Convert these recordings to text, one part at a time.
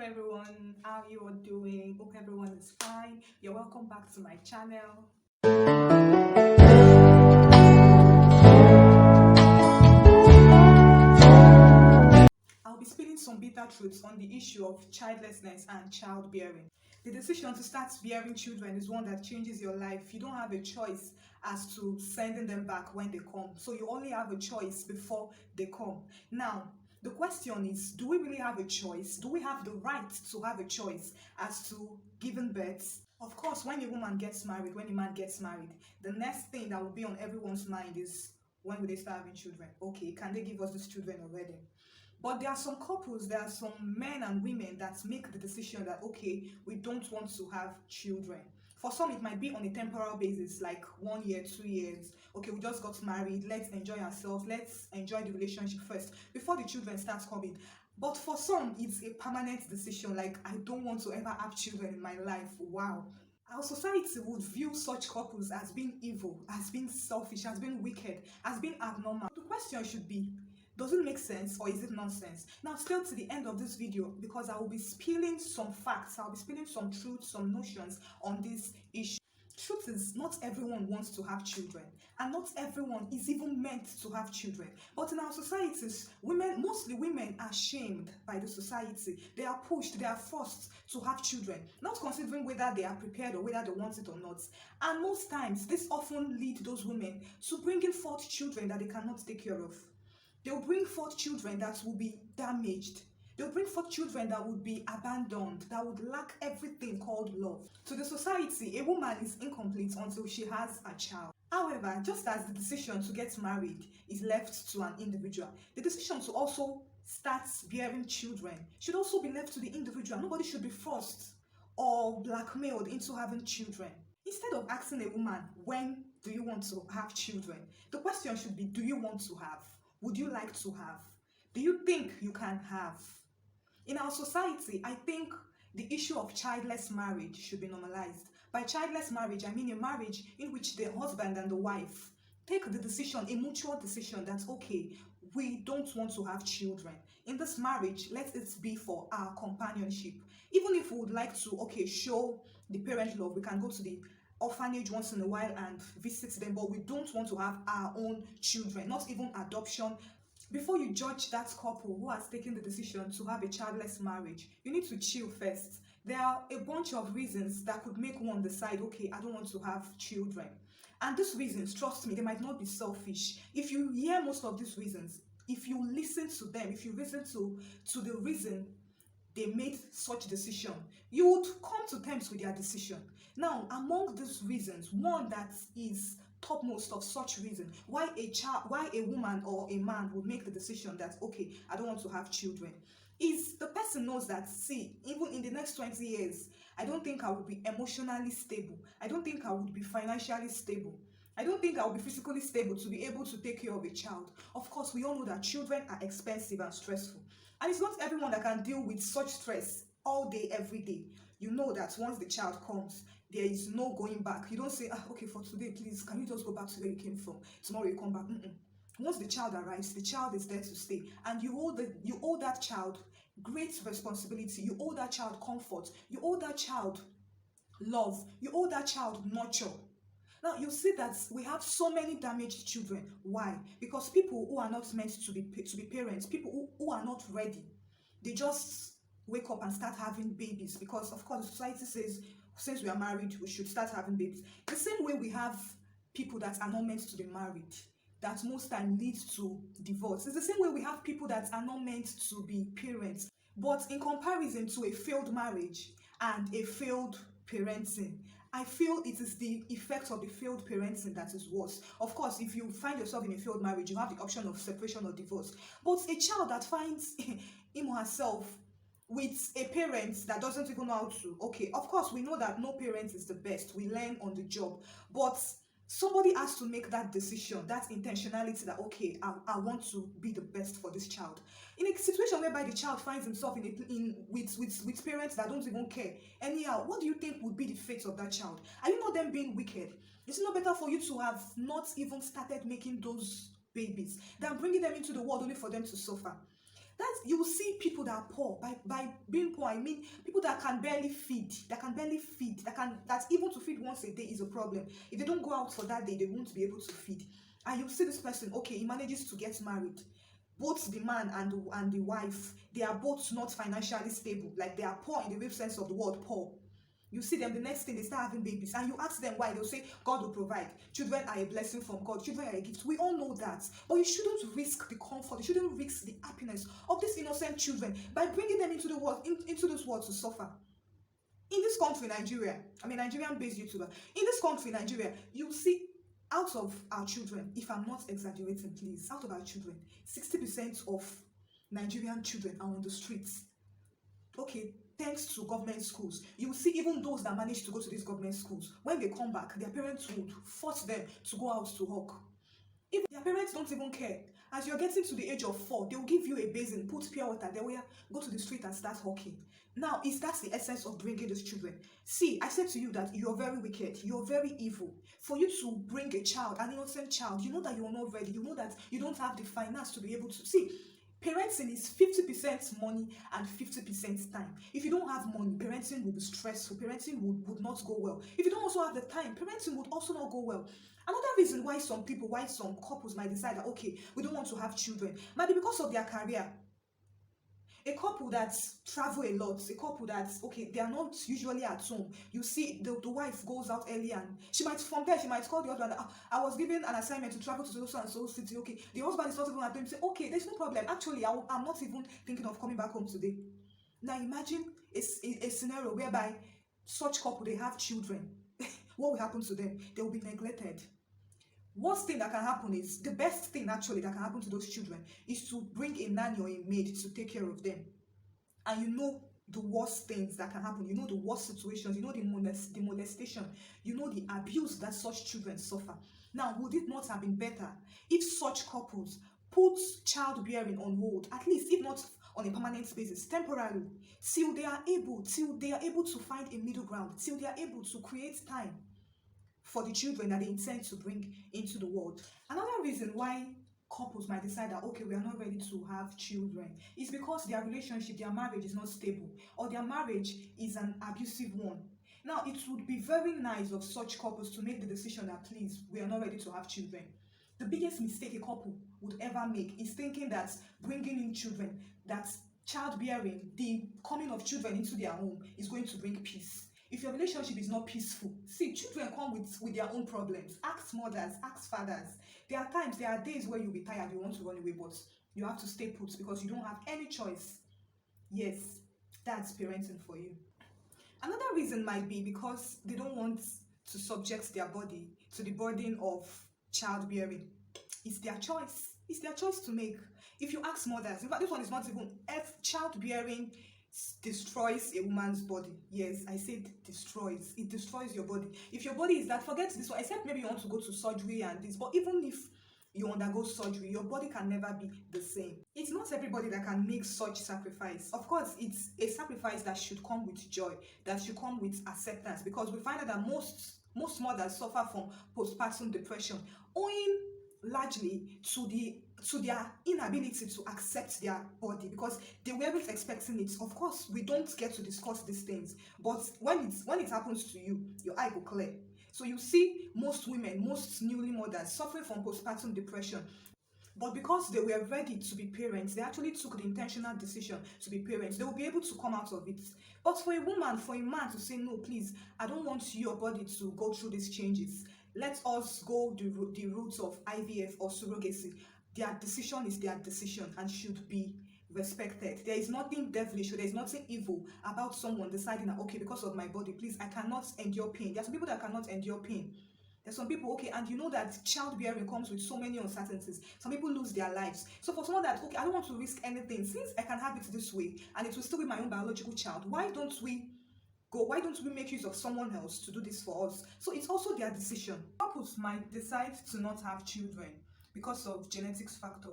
everyone, how you all doing? Hope everyone is fine. You're welcome back to my channel. I'll be spilling some bitter truths on the issue of childlessness and childbearing. The decision to start bearing children is one that changes your life. You don't have a choice as to sending them back when they come. So you only have a choice before they come. Now, the question is, do we really have a choice? Do we have the right to have a choice as to giving birth? Of course, when a woman gets married, when a man gets married, the next thing that will be on everyone's mind is, when will they start having children? Okay, can they give us these children already? But there are some couples, there are some men and women that make the decision that, okay, we don't want to have children. For some, it might be on a temporal basis, like 1 year, 2 years. Okay, we just got married, let's enjoy ourselves, let's enjoy the relationship first before the children start coming. But for some, it's a permanent decision, like, I don't want to ever have children in my life. Wow. Our society would view such couples as being evil, as being selfish, as being wicked, as being abnormal. The question should be, does it make sense or is it nonsense? Now, still to the end of this video, because I will be spilling some facts, I'll be spilling some truths, some notions on this issue. Truth is, not everyone wants to have children, and not everyone is even meant to have children. But in our societies, women, mostly women, are shamed by the society. They are pushed, they are forced to have children, not considering whether they are prepared or whether they want it or not. And most times, this often leads those women to bringing forth children that they cannot take care of. They'll bring forth children that will be damaged. They'll bring forth children that would be abandoned, that would lack everything called love. To the society, a woman is incomplete until she has a child. However, just as the decision to get married is left to an individual, the decision to also start bearing children should also be left to the individual. Nobody should be forced or blackmailed into having children. Instead of asking a woman, when do you want to have children, the question should be, do you want to have? Would you like to have? Do you think you can have? In our society, I think the issue of childless marriage should be normalized. By childless marriage, I mean a marriage in which the husband and the wife take the decision, a mutual decision that, okay, we don't want to have children. In this marriage, let it be for our companionship. Even if we would like to, okay, show the parent love, we can go to the orphanage once in a while and visit them, but we don't want to have our own children, not even adoption. Before you judge that couple who has taken the decision to have a childless marriage, you need to chill first. There are a bunch of reasons that could make one decide, okay, I don't want to have children. And these reasons, trust me, they might not be selfish. If you hear most of these reasons, if you listen to them, if you listen to the reason they made such decision, you would come to terms with their decision. Now, among these reasons, one that is topmost of such reason why a woman or a man would make the decision that, okay, I don't want to have children, is the person knows that, see, even in the next 20 years, I don't think I would be emotionally stable. I don't think I would be financially stable. I don't think I'll be physically stable to be able to take care of a child. Of course, we all know that children are expensive and stressful. And it's not everyone that can deal with such stress all day, every day. You know that once the child comes, there is no going back. You don't say, okay, for today, please, can you just go back to where you came from? Tomorrow you come back. Once the child arrives, the child is there to stay. And you owe that child great responsibility. You owe that child comfort. You owe that child love. You owe that child nurture. Now, you see that we have so many damaged children. Why? Because people who are not meant to be parents, people who are not ready, they just wake up and start having babies because, of course, the society says, since we are married, we should start having babies. The same way we have people that are not meant to be married, that most time leads to divorce. It's the same way we have people that are not meant to be parents. But in comparison to a failed marriage and a failed parenting, I feel it is the effect of the failed parenting that is worse. Of course, if you find yourself in a failed marriage, you have the option of separation or divorce. But a child that finds him or herself with a parent that doesn't even know how to, okay, of course, we know that no parent is the best. We learn on the job. But somebody has to make that decision, that intentionality that, okay, I want to be the best for this child. In a situation whereby the child finds himself with parents that don't even care, anyhow, what do you think would be the fate of that child? Are you not them being wicked? Is it not better for you to have not even started making those babies than bringing them into the world only for them to suffer? That's, you will see people that are poor. By being poor, I mean people that can barely feed, that even to feed once a day is a problem. If they don't go out for that day, they won't be able to feed. And you see this person, okay, he manages to get married. Both the man and the wife, they are both not financially stable. Like, they are poor in the real sense of the word poor. You see them, the next thing they start having babies, and you ask them why, they'll say God will provide. Children are a blessing from God. Children are a gift. We all know that, but you shouldn't risk the comfort, you shouldn't risk the happiness of these innocent children by bringing them into the world, into this world to suffer. In this country, Nigeria, I'm a Nigerian-based YouTuber. In this country, Nigeria, you see, out of our children, if I'm not exaggerating, please, out of our children, 60% of Nigerian children are on the streets. Okay, thanks to government schools. You will see even those that manage to go to these government schools, when they come back, their parents would force them to go out to hawk. If their parents don't even care, as you're getting to the age of 4, they'll give you a basin, put pure water, they will go to the street and start hawking. Now, that's the essence of bringing these children. See, I said to you that you're very wicked, you're very evil. For you to bring a child, an innocent child, you know that you're not ready, you know that you don't have the finance to be able to. See, parenting is 50% money and 50% time. If you don't have money, parenting will be stressful, parenting would not go well. If you don't also have the time, parenting would also not go well. Another reason why some couples might decide that, okay, we don't want to have children, might be because of their career. A couple that travel a lot, a couple that, okay, they are not usually at home. You see, the wife goes out early, and she might call the husband. I was given an assignment to travel to so and so city. Okay, the husband is not even at home. Say, okay, there's no problem. Actually, I'm not even thinking of coming back home today. Now imagine a scenario whereby such couple, they have children. What will happen to them? They will be neglected. Worst thing that can happen is, the best thing actually that can happen to those children is to bring a nanny or a maid to take care of them. And you know the worst things that can happen, you know the worst situations, you know the molestation, you know the abuse that such children suffer. Now, would it not have been better if such couples put childbearing on hold, at least if not on a permanent basis, temporarily, till they are able to find a middle ground, till they are able to create time for the children that they intend to bring into the world? Another reason why couples might decide that, okay, we are not ready to have children, is because their relationship, their marriage is not stable, or their marriage is an abusive one. Now, it would be very nice of such couples to make the decision that, please, we are not ready to have children. The biggest mistake a couple would ever make is thinking that bringing in children, that childbearing, the coming of children into their home, is going to bring peace. If your relationship is not peaceful, see, children come with their own problems. Ask mothers, ask fathers. There are days where you'll be tired, you want to run away, but you have to stay put because you don't have any choice. Yes, that's parenting for you. Another reason might be because they don't want to subject their body to the burden of childbearing. It's their choice. It's their choice to make. If you ask mothers, in fact, this one is not even childbearing destroys a woman's body. Yes, I said destroys. It destroys your body. If your body is that, forget this one, except maybe you want to go to surgery and this, but even if you undergo surgery, your body can never be the same. It's not everybody that can make such sacrifice. Of course, it's a sacrifice that should come with joy, that should come with acceptance, because we find out that most mothers suffer from postpartum depression, owing largely to their inability to accept their body, because they weren't expecting it. Of course, we don't get to discuss these things, but when it happens to you, your eye will clear. So you see most women, most newly mothers suffering from postpartum depression, but because they were ready to be parents, they actually took the intentional decision to be parents, they will be able to come out of it. But for a woman, for a man to say, no, please, I don't want your body to go through these changes, let us go the route of IVF or surrogacy. Their decision is their decision and should be respected. There is nothing devilish, or there is nothing evil about someone deciding that, okay, because of my body, please, I cannot endure pain. There are some people that cannot endure pain. There's some people, okay, and you know that childbearing comes with so many uncertainties. Some people lose their lives. So for someone that, okay, I don't want to risk anything, since I can have it this way and it will still be my own biological child, why don't we make use of someone else to do this for us? So it's also their decision. Couples might decide to not have children because of genetics factor,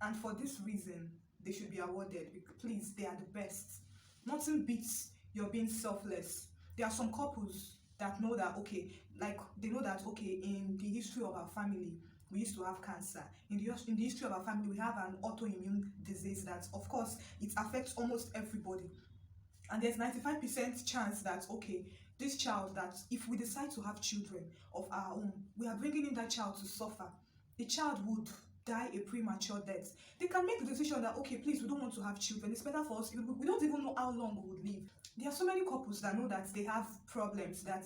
and for this reason they should be awarded. Please, they are the best. Nothing beats your being selfless. There are some couples that know that, okay, like they know that, okay, in the history of our family, we used to have cancer. In the history of our family, we have an autoimmune disease that, of course, it affects almost everybody. And there's 95% chance that, okay, this child, that if we decide to have children of our own, we are bringing in that child to suffer. The child would die a premature death. They can make the decision that, okay, please, we don't want to have children. It's better for us. We don't even know how long we would live. There are so many couples that know that they have problems, that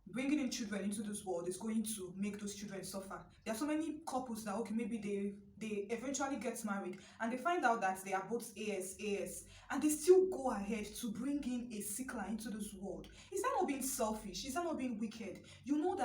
bringing in children into this world is going to make those children suffer. There are so many couples that, okay, maybe they eventually get married and they find out that they are both AS, and they still go ahead to bring in a sickler into this world. Is that not being selfish? Is that not being wicked? You know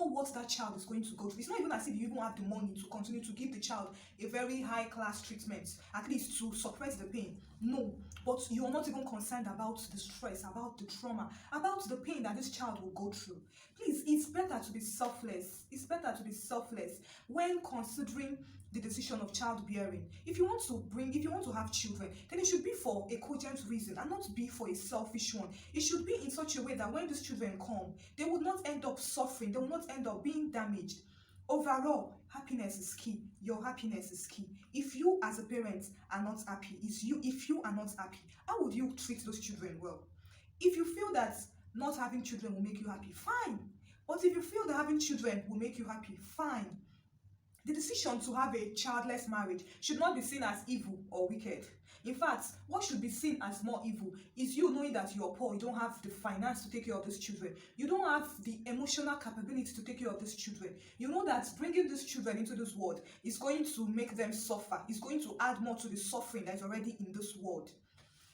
what that child is going to go through. It's not even as if you even have the money to continue to give the child a very high class treatment, at least to suppress the pain. No, but you're not even concerned about the stress, about the trauma, about the pain that this child will go through. Please, it's better to be selfless. It's better to be selfless when considering the decision of childbearing. If you want to have children, then it should be for a cogent reason and not be for a selfish one. It should be in such a way that when these children come, they will not end up suffering, they will not end up being damaged. Overall, happiness is key. Your happiness is key. If you as a parent are not happy, if you are not happy, how would you treat those children well? If you feel that not having children will make you happy, fine. But if you feel that having children will make you happy, fine. The decision to have a childless marriage should not be seen as evil or wicked. In fact, what should be seen as more evil is you knowing that you're poor, you don't have the finance to take care of these children, you don't have the emotional capability to take care of these children. You know that bringing these children into this world is going to make them suffer, is going to add more to the suffering that is already in this world.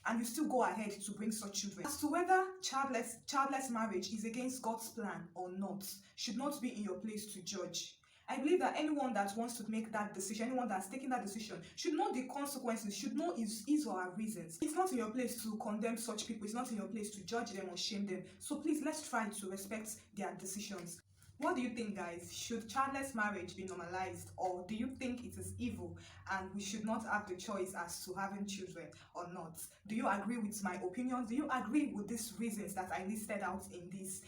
And you still go ahead to bring such children. As to whether childless marriage is against God's plan or not, should not be in your place to judge. I believe that anyone that wants to make that decision, anyone that's taking that decision, should know the consequences, should know his or her reasons. It's not in your place to condemn such people. It's not in your place to judge them or shame them. So please, let's try to respect their decisions. What do you think, guys? Should childless marriage be normalized, or do you think it is evil and we should not have the choice as to having children or not? Do you agree with my opinions? Do you agree with these reasons that I listed out in this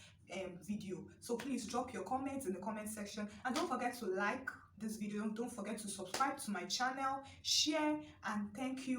video? So please drop your comments in the comment section, and don't forget to like this video. Don't forget to subscribe to my channel, share, and thank you.